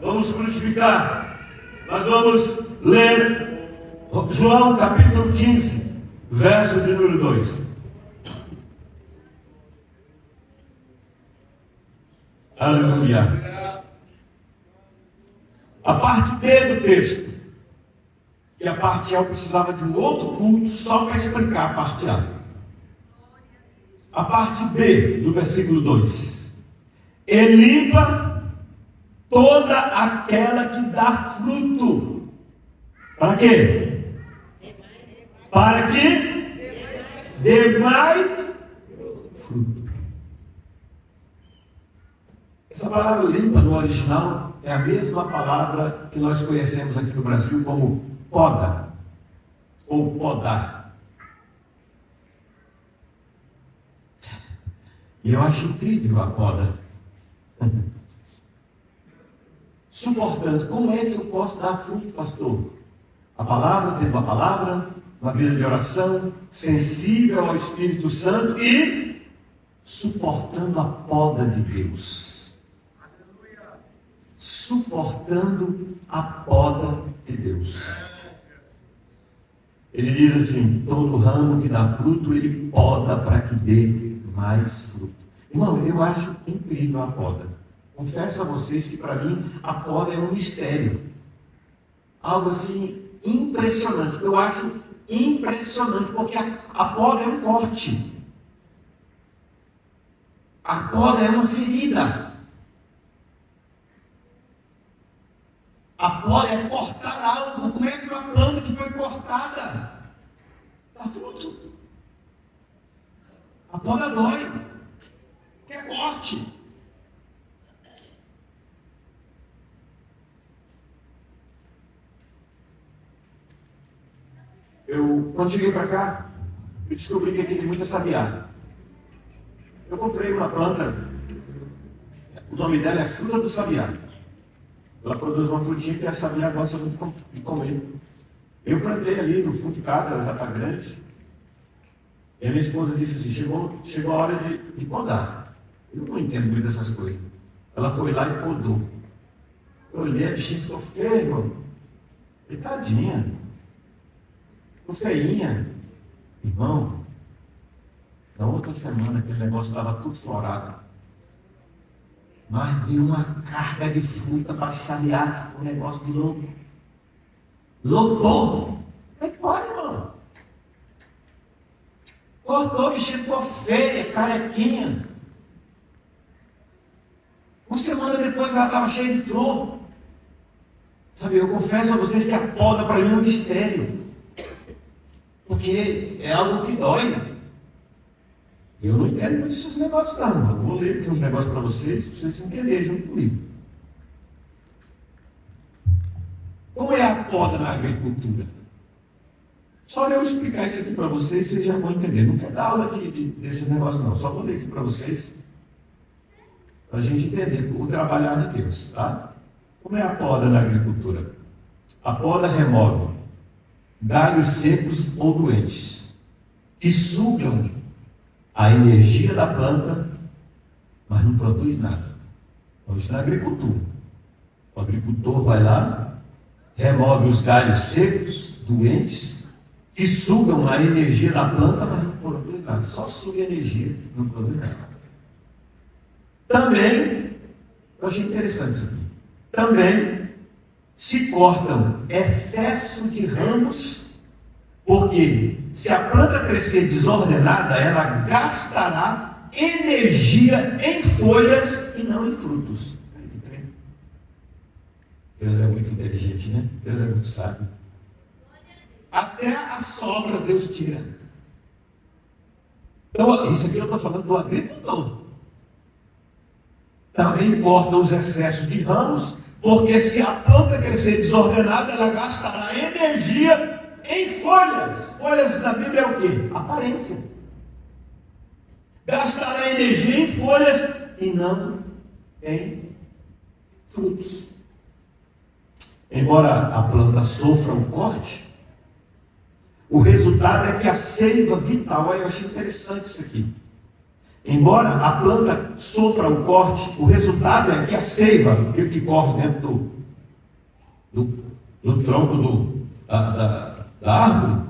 vamos frutificar. Nós vamos ler João capítulo 15, verso de número 2. Aleluia. A parte B do texto. E a parte A eu precisava de um outro culto só para explicar a parte A. A parte B do versículo 2. E limpa toda aquela que dá fruto. Para quê? Para que dê mais fruto. Essa palavra limpa no original é a mesma palavra que nós conhecemos aqui no Brasil como poda ou podar. E eu acho incrível a poda. Suportando, como é que eu posso dar fruto, pastor? A palavra, tendo a palavra, uma vida de oração, sensível ao Espírito Santo e suportando a poda de Deus. Suportando a poda de Deus. Ele diz assim: todo ramo que dá fruto, ele poda para que dê mais fruto. Irmão, eu acho incrível a poda. Confesso a vocês que para mim a poda é um mistério. Algo assim impressionante. Eu acho impressionante, porque a poda é um corte. A poda é uma ferida. A poda é cortar algo. Como é que uma planta que foi cortada dá fruto? A poda dói. Que é corte. Quando cheguei para cá, eu descobri que aqui tem muita sabiá. Eu comprei uma planta, o nome dela é fruta do sabiá. Ela produz uma frutinha que a sabiá gosta muito de comer. Eu plantei ali no fundo de casa, ela já está grande. E a minha esposa disse assim: chegou a hora de podar. Eu não entendo muito dessas coisas. Ela foi lá e podou. Eu olhei, a bichinha ficou feia, irmão. E tadinha. Ficou feinha. Irmão, na outra semana aquele negócio estava tudo florado. Mas deu uma carga de fruta para sabiá. Foi um negócio de louco. Lotou. Como é que pode, irmão? Cortou, o bichinho ficou feia, carequinha. Uma semana depois ela estava cheia de flor. Sabe, eu confesso a vocês que a poda para mim é um mistério. Porque é algo que dói. Eu não entendo muito desses negócios não. Eu vou ler aqui uns negócios para vocês entenderem junto comigo. Como é a poda na agricultura? Só eu explicar isso aqui para vocês já vão entender. Não quero dar aula desse negócio não. Só vou ler aqui para vocês. Para a gente entender o trabalhar de Deus. Tá? Como é a poda na agricultura? A poda remove galhos secos ou doentes, que sugam a energia da planta, mas não produz nada. Então, isso na agricultura. O agricultor vai lá, remove os galhos secos, doentes, que sugam a energia da planta, mas não produz nada. Só suga energia, não produz nada. Também, eu achei interessante isso aqui. Também se cortam excesso de ramos, porque se a planta crescer desordenada, ela gastará energia em folhas e não em frutos. Deus é muito inteligente, né? Deus é muito sábio. Até a sobra Deus tira. Então, isso aqui eu estou falando do agricultor. Também corta os excessos de ramos, porque se a planta crescer desordenada, ela gastará energia em folhas. Folhas na Bíblia é o quê? Aparência. Gastará energia em folhas e não em frutos. Embora a planta sofra um corte, o resultado é que a seiva vital, eu achei interessante isso aqui. Embora a planta sofra um corte, o resultado é que a seiva, que corre dentro do tronco da árvore,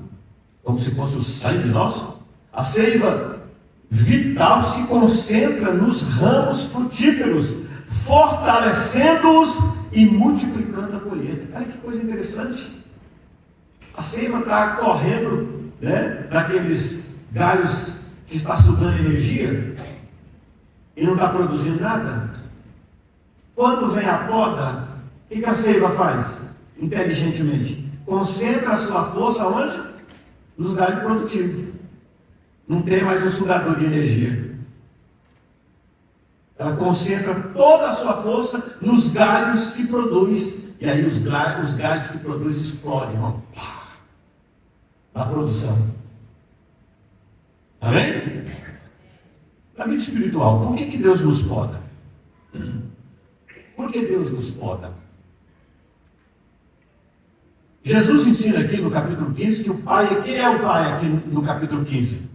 como se fosse o sangue nosso, a seiva vital se concentra nos ramos frutíferos, fortalecendo-os e multiplicando a colheita. Olha que coisa interessante. A seiva está correndo, né, naqueles galhos que está sugando energia e não está produzindo nada. Quando vem a poda, o que a seiva faz? Inteligentemente, concentra a sua força onde? Nos galhos produtivos. Não tem mais um sugador de energia. Ela concentra toda a sua força nos galhos que produz. E aí os galhos que produz explodem, irmão. Na produção. Amém? Na vida espiritual, por que Deus nos poda? Por que Deus nos poda? Jesus ensina aqui no capítulo 15 que o Pai, quem é o Pai aqui no capítulo 15?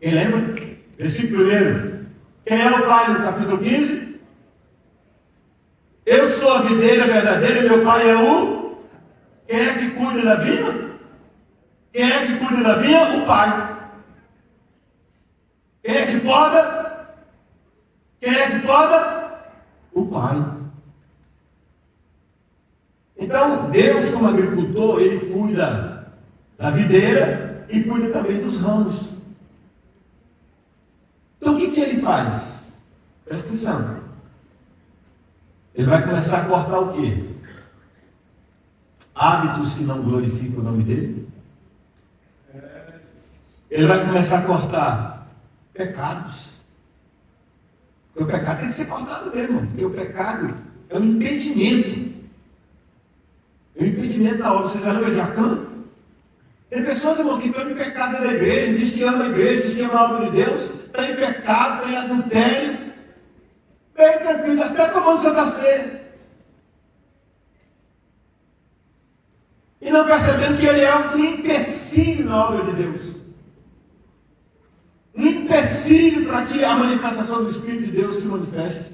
Quem lembra? Versículo 1. Quem é o Pai no capítulo 15? Eu sou a videira verdadeira e meu Pai é o... Quem é que cuida da vinha? Quem é que cuida da vinha? O Pai. Quem é que poda? Quem é que poda? O Pai. Então, Deus, como agricultor, Ele cuida da videira e cuida também dos ramos. Então, o que Ele faz? Presta atenção. Ele vai começar a cortar o quê? Hábitos que não glorificam o nome dEle. Ele vai começar a cortar pecados. Porque o pecado tem que ser cortado mesmo, porque o pecado é um impedimento. É um impedimento da obra. Vocês lembram de Acã? Tem pessoas, irmão, que estão em pecado da igreja, diz que ama a igreja, diz que ama a obra de Deus, está em pecado, está em adultério, bem tranquilo, até tomando Santa Ceia. E não percebendo que ele é um empecilho na obra de Deus. Um empecilho para que a manifestação do Espírito de Deus se manifeste.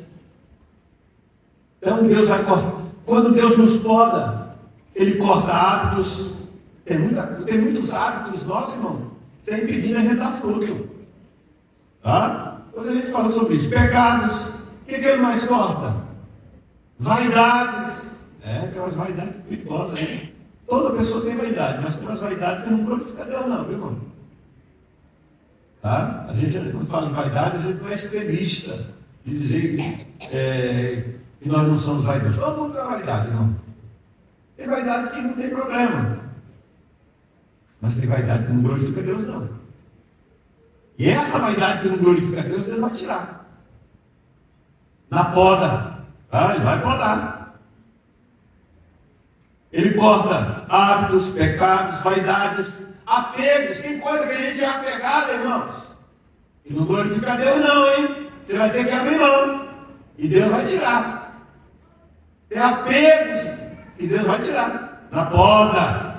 Então Deus vai cortar. Quando Deus nos poda, Ele corta hábitos. Tem muitos hábitos nossos, irmão, que está impedindo a gente dar fruto. Tá? Depois a gente fala sobre isso. Pecados. O que Ele mais corta? Vaidades. aquelas vaidades perigosas, né? Toda pessoa tem vaidade, mas tem umas vaidades que não glorificam Deus, não, viu, irmão? Tá? A gente, quando fala em vaidade, a gente não é extremista de dizer que nós não somos vaidosos. Todo mundo tem vaidade, não. Tem vaidade que não tem problema. Mas tem vaidade que não glorifica Deus, não. E essa vaidade que não glorifica Deus, Deus vai tirar. Na poda. Tá? Ele vai podar. Ele corta hábitos, pecados, vaidades, apegos. Tem coisa que a gente é apegado, irmãos, que não glorifica Deus, não, hein? Você vai ter que abrir mão. E Deus vai tirar. Tem apegos que Deus vai tirar. Na poda.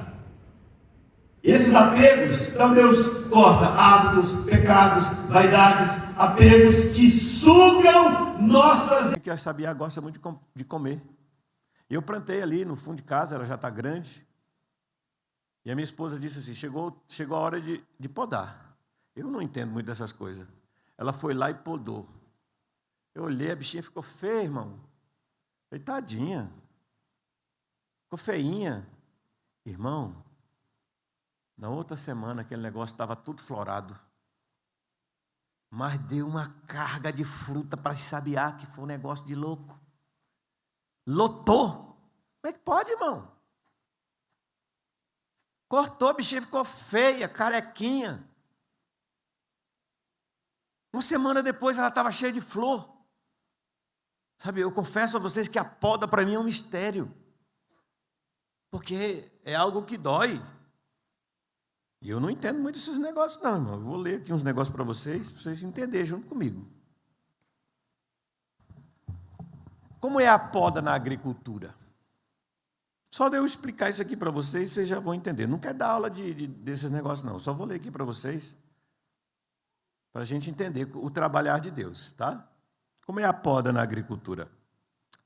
E esses apegos, então Deus corta hábitos, pecados, vaidades, apegos que sugam nossas. Que a Sabia gosta muito de comer. Eu plantei ali no fundo de casa, ela já está grande. E a minha esposa disse assim: chegou a hora de podar. Eu não entendo muito dessas coisas. Ela foi lá e podou. Eu olhei, a bichinha ficou feia, irmão. Falei, tadinha. Ficou feinha. Irmão, na outra semana aquele negócio estava tudo florado. Mas deu uma carga de fruta para sabiá, que foi um negócio de louco. Lotou. Como é que pode, irmão? Cortou, a bichinha ficou feia, carequinha. Uma semana depois ela estava cheia de flor. Sabe, eu confesso a vocês que a poda para mim é um mistério. Porque é algo que dói. E eu não entendo muito desses negócios, não, irmão. Eu vou ler aqui uns negócios para vocês entenderem junto comigo. Como é a poda na agricultura? Só de eu explicar isso aqui para vocês já vão entender. Não quero dar aula desses negócios, não. Só vou ler aqui para vocês, para a gente entender o trabalhar de Deus, tá? Como é a poda na agricultura?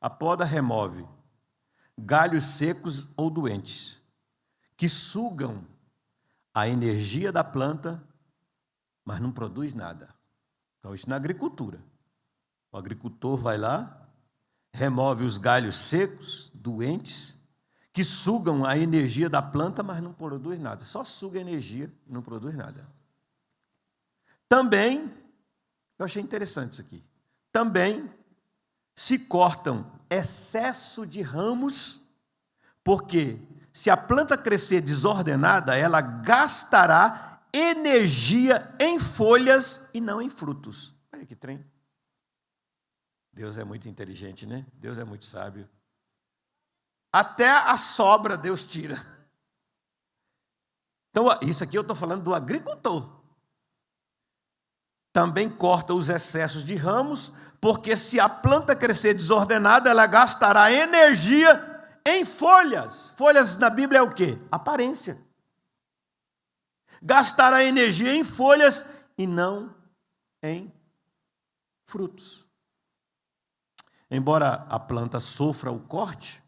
A poda remove galhos secos ou doentes, que sugam a energia da planta, mas não produz nada. Então, isso na agricultura. O agricultor vai lá, remove os galhos secos, doentes, que sugam a energia da planta, mas não produz nada. Só suga a energia e não produz nada. Também, eu achei interessante isso aqui, também se cortam excesso de ramos, porque se a planta crescer desordenada, ela gastará energia em folhas e não em frutos. Olha que trem. Deus é muito inteligente, né? Deus é muito sábio. Até a sobra Deus tira. Então, isso aqui eu estou falando do agricultor. Também corta os excessos de ramos, porque se a planta crescer desordenada, ela gastará energia em folhas. Folhas na Bíblia é o quê? Aparência. Gastará energia em folhas e não em frutos. Embora a planta sofra o corte,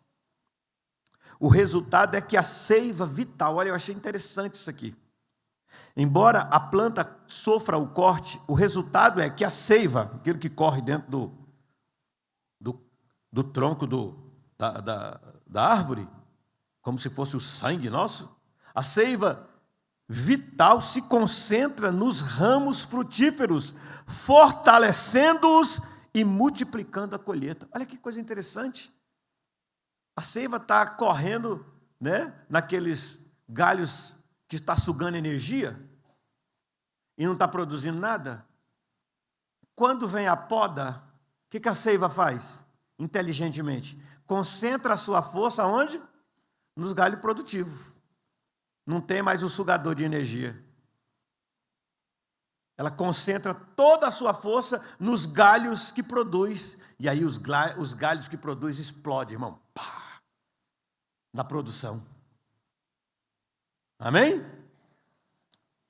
o resultado é que a seiva vital, olha, eu achei interessante isso aqui. Embora a planta sofra o corte, o resultado é que a seiva, aquilo que corre dentro do tronco da árvore, como se fosse o sangue nosso, a seiva vital se concentra nos ramos frutíferos, fortalecendo-os e multiplicando a colheita. Olha que coisa interessante. A seiva está correndo, né, naqueles galhos que está sugando energia e não está produzindo nada. Quando vem a poda, o que a seiva faz? Inteligentemente, concentra a sua força onde? Nos galhos produtivos. Não tem mais o sugador de energia. Ela concentra toda a sua força nos galhos que produz. E aí os galhos que produz explodem, irmão. Pá! Na produção. Amém?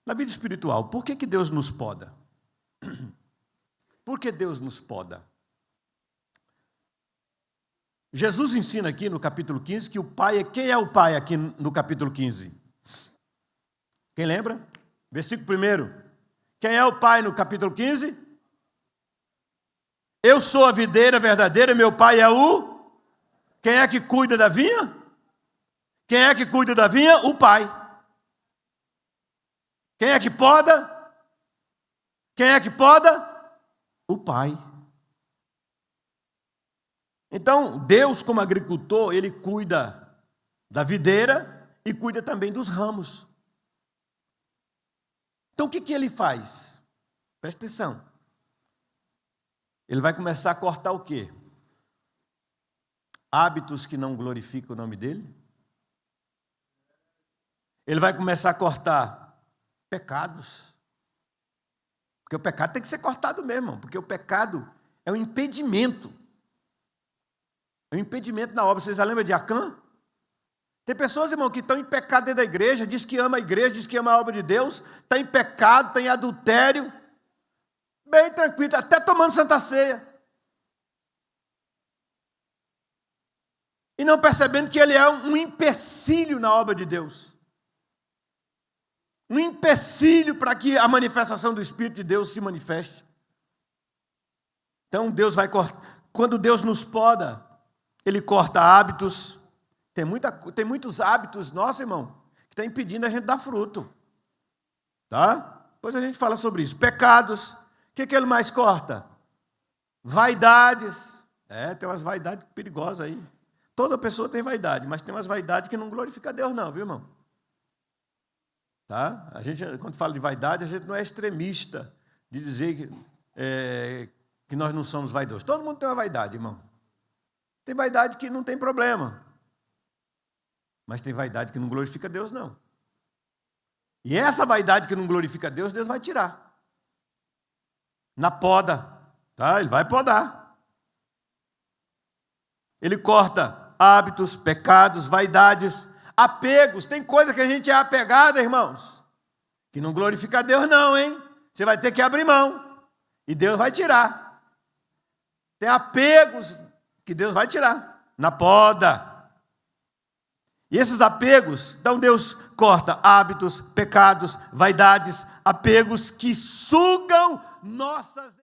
Na vida espiritual, por que Deus nos poda? Por que Deus nos poda? Jesus ensina aqui no capítulo 15 que o Pai quem é o Pai aqui no capítulo 15? Quem lembra? Versículo 1. Quem é o Pai no capítulo 15? Eu sou a videira verdadeira, meu Pai é o... Quem é que cuida da vinha? Quem é que cuida da vinha? O pai. Quem é que poda? Quem é que poda? O pai. Então, Deus, como agricultor, ele cuida da videira e cuida também dos ramos. Então, o que ele faz? Presta atenção. Ele vai começar a cortar o quê? Hábitos que não glorificam o nome dele. Ele vai começar a cortar pecados. Porque o pecado tem que ser cortado mesmo, irmão, porque o pecado é um impedimento. É um impedimento na obra. Vocês já lembram de Acã? Tem pessoas, irmão, que estão em pecado dentro da igreja, diz que ama a igreja, diz que ama a obra de Deus, está em pecado, está em adultério, bem tranquilo, até tomando Santa Ceia. E não percebendo que ele é um empecilho na obra de Deus. Um empecilho para que a manifestação do Espírito de Deus se manifeste. Então Deus vai cortar. Quando Deus nos poda, Ele corta hábitos. Tem muitos hábitos, nossa, irmão, que está impedindo a gente dar fruto. Tá? Depois a gente fala sobre isso. Pecados. O que Ele mais corta? Vaidades. Tem umas vaidades perigosas aí. Toda pessoa tem vaidade, mas tem umas vaidades que não glorificam a Deus não, viu, irmão? Tá? A gente, quando fala de vaidade, a gente não é extremista de dizer que nós não somos vaidosos. Todo mundo tem uma vaidade, irmão. Tem vaidade que não tem problema. Mas tem vaidade que não glorifica a Deus, não. E essa vaidade que não glorifica a Deus, Deus vai tirar. Na poda. Tá? Ele vai podar. Ele corta hábitos, pecados, vaidades, apegos. Tem coisa que a gente é apegado, irmãos, que não glorifica a Deus não, hein? Você vai ter que abrir mão. E Deus vai tirar. Tem apegos que Deus vai tirar. Na poda. E esses apegos, então Deus corta hábitos, pecados, vaidades, apegos que sugam nossas